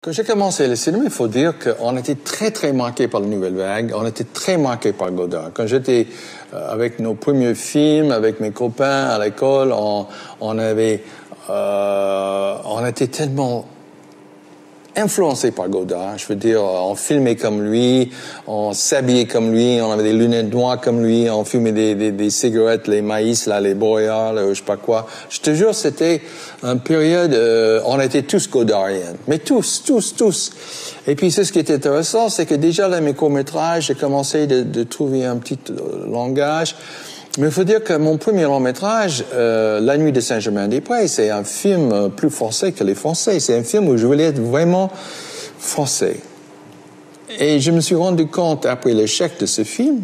Quand j'ai commencé le cinéma, il faut dire qu'on était très, très marqué par la nouvelle vague. On était très marqué par Godard. Quand j'étais avec nos premiers films, avec mes copains à l'école, on était tellement influencé par Godard. Je veux dire, on filmait comme lui, on s'habillait comme lui, on avait des lunettes noires comme lui, on fumait des cigarettes, les maïs, là, les boréales, je sais pas quoi. Je te jure, c'était une période, on était tous Godardiens. Mais tous. Et puis, ce qui était intéressant, c'est que déjà, dans mes courts-métrages, j'ai commencé de trouver un petit langage. Mais il faut dire que mon premier long-métrage, La Nuit de Saint-Germain-des-Prés, c'est un film plus français que les Français. C'est un film où je voulais être vraiment français. Et je me suis rendu compte, après l'échec de ce film,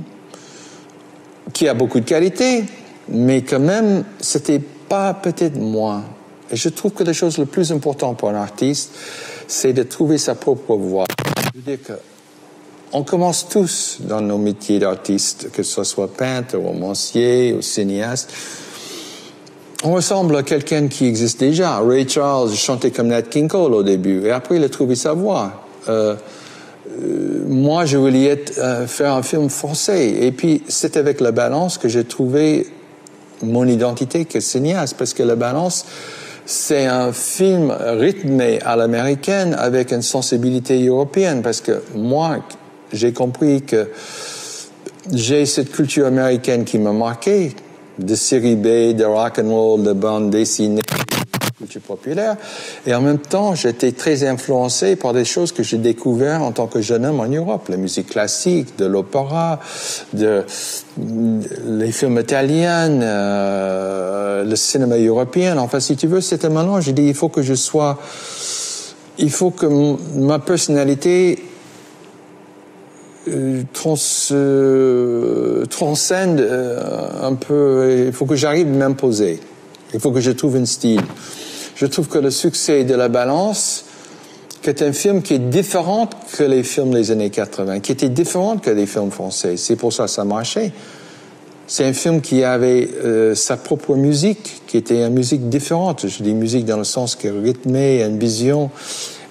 qui a beaucoup de qualité, mais quand même, c'était pas peut-être moi. Et je trouve que la chose la plus importante pour un artiste, c'est de trouver sa propre voix. Je veux dire que on commence tous dans nos métiers d'artistes, que ce soit peintre, romancier ou cinéaste. On ressemble à quelqu'un qui existe déjà. Ray Charles chantait comme Nat King Cole au début, et après il a trouvé sa voix. Moi, je voulais faire un film français, et puis c'est avec La Balance que j'ai trouvé mon identité que cinéaste, parce que La Balance, c'est un film rythmé à l'américaine avec une sensibilité européenne, parce que moi, j'ai compris que j'ai cette culture américaine qui m'a marqué, de série B, de rock and roll, de bande dessinée, culture populaire, et en même temps, j'étais très influencé par des choses que j'ai découvertes en tant que jeune homme en Europe, la musique classique, de l'opéra, les films italiens, le cinéma européen. Enfin, si tu veux, c'était maintenant, j'ai dit, il faut que ma personnalité transcende un peu. Il faut que j'arrive à m'imposer. Il faut que je trouve un style. Je trouve que le succès de La Balance, qui est un film qui est différent que les films des années 80, qui était différent que les films français. C'est pour ça que ça marchait. C'est un film qui avait sa propre musique, qui était une musique différente. Je dis musique dans le sens que rythmée, une vision.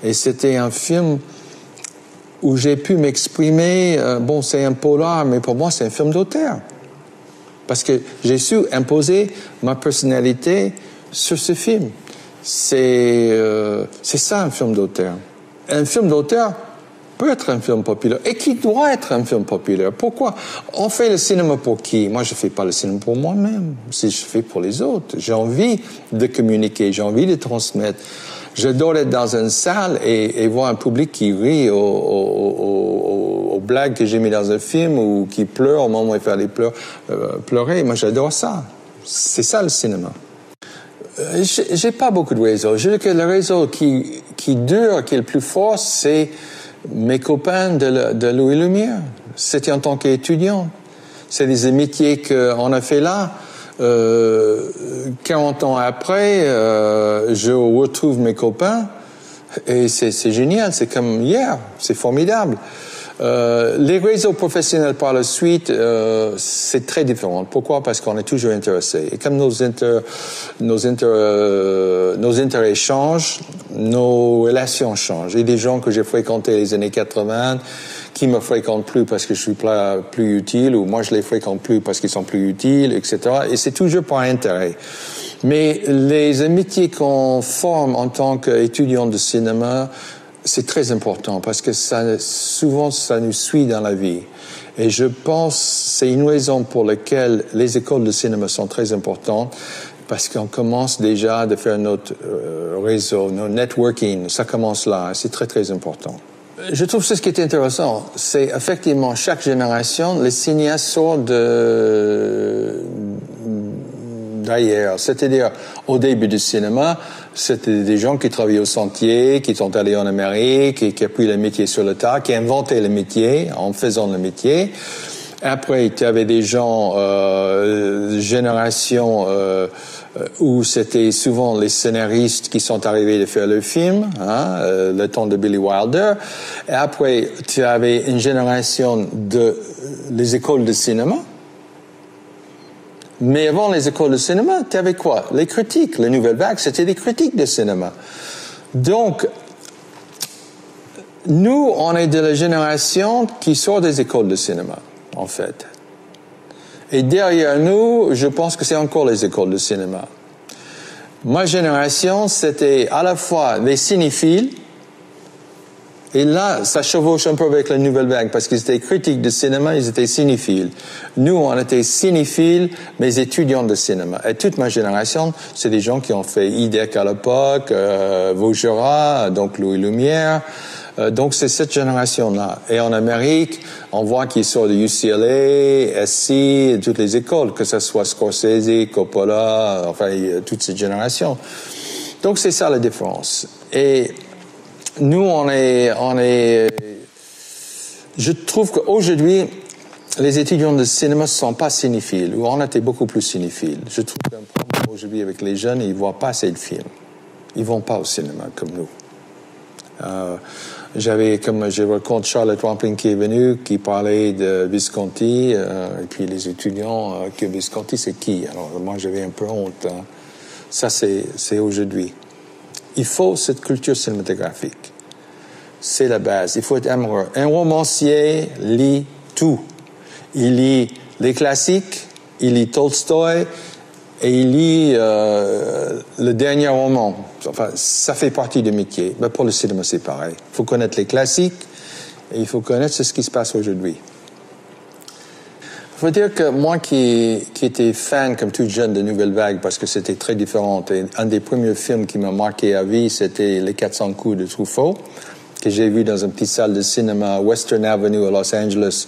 Et c'était un film où j'ai pu m'exprimer. Bon, c'est un polar, mais pour moi, c'est un film d'auteur. Parce que j'ai su imposer ma personnalité sur ce film. C'est ça, un film d'auteur. Un film d'auteur peut être un film populaire et qui doit être un film populaire. Pourquoi? On fait le cinéma pour qui? Moi, je fais pas le cinéma pour moi-même. Je fais pour les autres. J'ai envie de communiquer, j'ai envie de transmettre. J'adore être dans une salle et voir un public qui rit aux blagues que j'ai mis dans un film ou qui pleure au moment où il fait aller pleurer. Moi, j'adore ça. C'est ça, le cinéma. J'ai pas beaucoup de réseaux. Je veux que le réseau qui dure, qui est le plus fort, c'est mes copains de Louis Lumière. C'était en tant qu'étudiant. C'est des amitiés qu'on a fait là. 40 ans après, je retrouve mes copains et c'est génial, c'est comme hier, c'est formidable. Les réseaux professionnels par la suite, c'est très différent. Pourquoi? Parce qu'on est toujours intéressé. Et comme nos intérêts changent, nos relations changent. Il y a des gens que j'ai fréquentés les années 80 qui me fréquentent plus parce que je suis plus utile, ou moi je les fréquente plus parce qu'ils sont plus utiles, etc. Et c'est toujours par intérêt. Mais les amitiés qu'on forme en tant qu'étudiant de cinéma, c'est très important parce que souvent ça nous suit dans la vie. Et je pense que c'est une raison pour laquelle les écoles de cinéma sont très importantes, parce qu'on commence déjà à faire notre réseau, notre networking. Ça commence là, c'est très très important. Je trouve ce qui est intéressant, c'est effectivement chaque génération, les cinéastes sortent d'ailleurs. C'est-à-dire, au début du cinéma, c'était des gens qui travaillaient au Sentier, qui sont allés en Amérique, qui ont pris le métier sur le tas, qui inventaient le métier en faisant le métier. Après, tu avais des gens, génération où c'était souvent les scénaristes qui sont arrivés de faire le film, le temps de Billy Wilder. Et après, tu avais une génération de les écoles de cinéma. Mais avant les écoles de cinéma, tu avais quoi? Les critiques. La nouvelle vague, c'était des critiques de cinéma. Donc, nous, on est de la génération qui sort des écoles de cinéma, en fait. Et derrière nous, je pense que c'est encore les écoles de cinéma. Ma génération, c'était à la fois des cinéphiles, et là, ça chevauche un peu avec la nouvelle vague, parce qu'ils étaient critiques de cinéma, ils étaient cinéphiles. Nous, on était cinéphiles, mais étudiants de cinéma. Et toute ma génération, c'est des gens qui ont fait IDEC à l'époque, Vaugera, donc Louis Lumière. Donc, c'est cette génération-là. Et en Amérique, on voit qu'ils sortent de UCLA, SC, toutes les écoles, que ce soit Scorsese, Coppola, enfin, toute cette génération. Donc, c'est ça la différence. Et nous, je trouve qu'aujourd'hui, les étudiants de cinéma ne sont pas cinéphiles, ou on était beaucoup plus cinéphiles. Je trouve qu'un problème aujourd'hui avec les jeunes, ils ne voient pas assez de films. Ils ne vont pas au cinéma comme nous. Comme je raconte, Charlotte Rampling qui est venue, qui parlait de Visconti, et puis les étudiants, que Visconti, c'est qui? Alors, moi, j'avais un peu honte. Hein. Ça, c'est aujourd'hui. Il faut cette culture cinématographique. C'est la base. Il faut être amoureux. Un romancier lit tout. Il lit les classiques, il lit Tolstoï, et il lit le dernier roman. Enfin, ça fait partie du métier. Mais pour le cinéma, c'est pareil. Il faut connaître les classiques et il faut connaître ce qui se passe aujourd'hui. Il faut dire que moi qui étais fan, comme tout jeune, de Nouvelle Vague, parce que c'était très différent, et un des premiers films qui m'a marqué à vie, c'était Les 400 coups de Truffaut, que j'ai vu dans une petite salle de cinéma à Western Avenue à Los Angeles,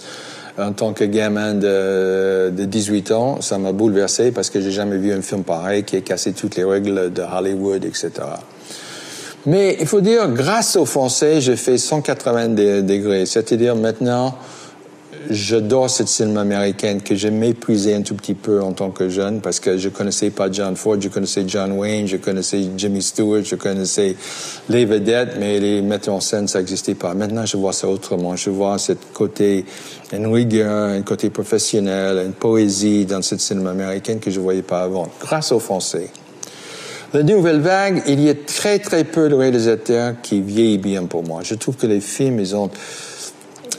en tant que gamin de 18 ans. Ça m'a bouleversé parce que j'ai jamais vu un film pareil qui a cassé toutes les règles de Hollywood, etc. Mais il faut dire, grâce aux Français, j'ai fait 180 degrés. C'est-à-dire maintenant, j'adore cette cinéma américaine que j'ai méprisé un tout petit peu en tant que jeune parce que je connaissais pas John Ford, je connaissais John Wayne, je connaissais Jimmy Stewart, je connaissais les vedettes, mais les metteurs en scène, ça n'existait pas. Maintenant, je vois ça autrement. Je vois ce côté, une rigueur, un côté professionnel, une poésie dans cette cinéma américaine que je voyais pas avant, grâce aux Français. La nouvelle vague, il y a très, très peu de réalisateurs qui vieillissent bien pour moi. Je trouve que les films,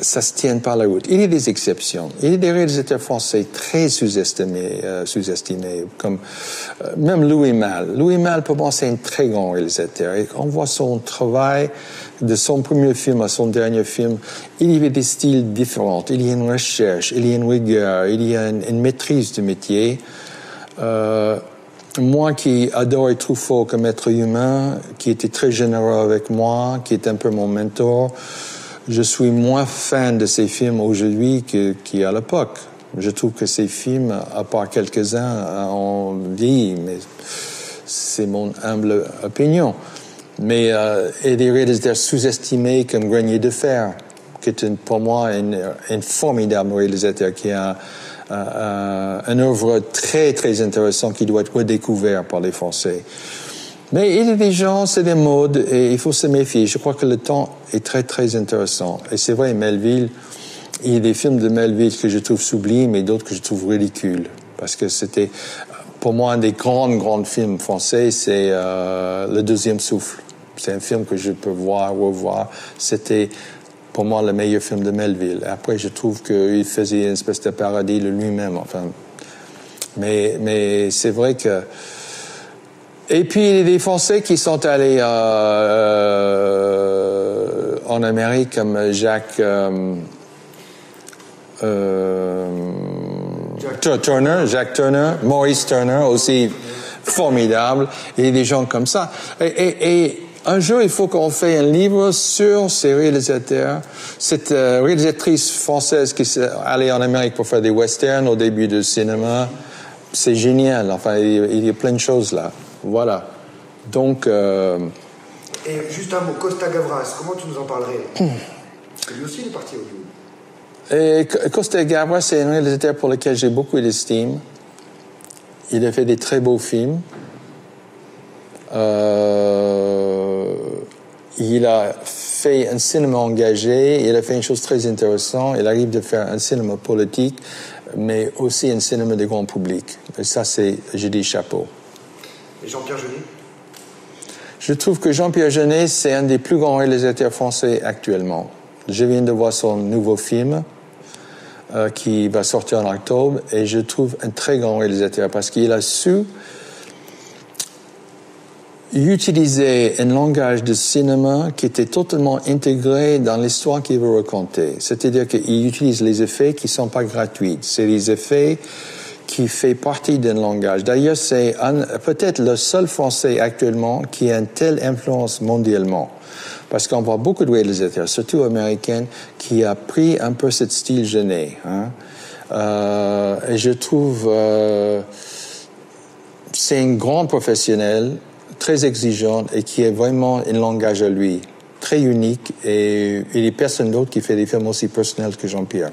ça se tient par la route. Il y a des exceptions. Il y a des réalisateurs français très sous-estimés, comme même Louis Malle. Louis Malle, pour moi, c'est un très grand réalisateur. Et on voit son travail de son premier film à son dernier film. Il y avait des styles différents. Il y a une recherche, il y a une rigueur, il y a une maîtrise du métier. Moi qui adorais Truffaut comme être humain, qui était très généreux avec moi, qui est un peu mon mentor, je suis moins fan de ces films aujourd'hui qu'à l'époque. Je trouve que ces films, à part quelques-uns, ont vieilli, mais c'est mon humble opinion. Mais et des réalisateurs sous-estimés comme Grenier de Fer, qui est pour moi un formidable réalisateur qui a une œuvre très très intéressante qui doit être redécouverte par les Français. Mais il y a des gens, c'est des modes, et il faut se méfier. Je crois que le temps est très, très intéressant. Et c'est vrai, Melville, il y a des films de Melville que je trouve sublimes et d'autres que je trouve ridicules. Parce que c'était, pour moi, un des grands films français, c'est Le Deuxième Souffle. C'est un film que je peux voir, revoir. C'était, pour moi, le meilleur film de Melville. Après, je trouve qu'il faisait une espèce de parodie de lui-même. Enfin, mais c'est vrai que... Et puis, il y a des Français qui sont allés en Amérique, comme Jacques Turner, Maurice Turner, aussi formidable. Il y a des gens comme ça. Et un jour, il faut qu'on fasse un livre sur ces réalisateurs. Cette réalisatrice française qui est allée en Amérique pour faire des westerns au début du cinéma, c'est génial. Enfin, il y a plein de choses là. Voilà. Donc... Et juste un mot, Costa Gavras, comment tu nous en parlerais? Parce que lui aussi, il est parti au Hollywood. Et Costa Gavras, c'est un réalisateur pour lequel j'ai beaucoup d'estime. Il a fait des très beaux films. Il a fait un cinéma engagé. Il a fait une chose très intéressante. Il arrive de faire un cinéma politique, mais aussi un cinéma de grand public. Et ça, je dis chapeau. Et Jean-Pierre Jeuny? Je trouve que Jean-Pierre Jeunet, c'est un des plus grands réalisateurs français actuellement. Je viens de voir son nouveau film qui va sortir en octobre et je trouve un très grand réalisateur parce qu'il a su utiliser un langage de cinéma qui était totalement intégré dans l'histoire qu'il veut raconter. C'est-à-dire qu'il utilise les effets qui ne sont pas gratuits. C'est les effets qui font partie d'un langage. D'ailleurs, c'est peut-être le seul Français actuellement qui a une telle influence mondialement. Parce qu'on voit beaucoup de réalisateurs, surtout américains, qui a pris un peu ce style Jeunet. Et je trouve c'est un grand professionnel, très exigeant et qui a vraiment un langage à lui, très unique. Et il n'y a personne d'autre qui fait des films aussi personnels que Jean-Pierre.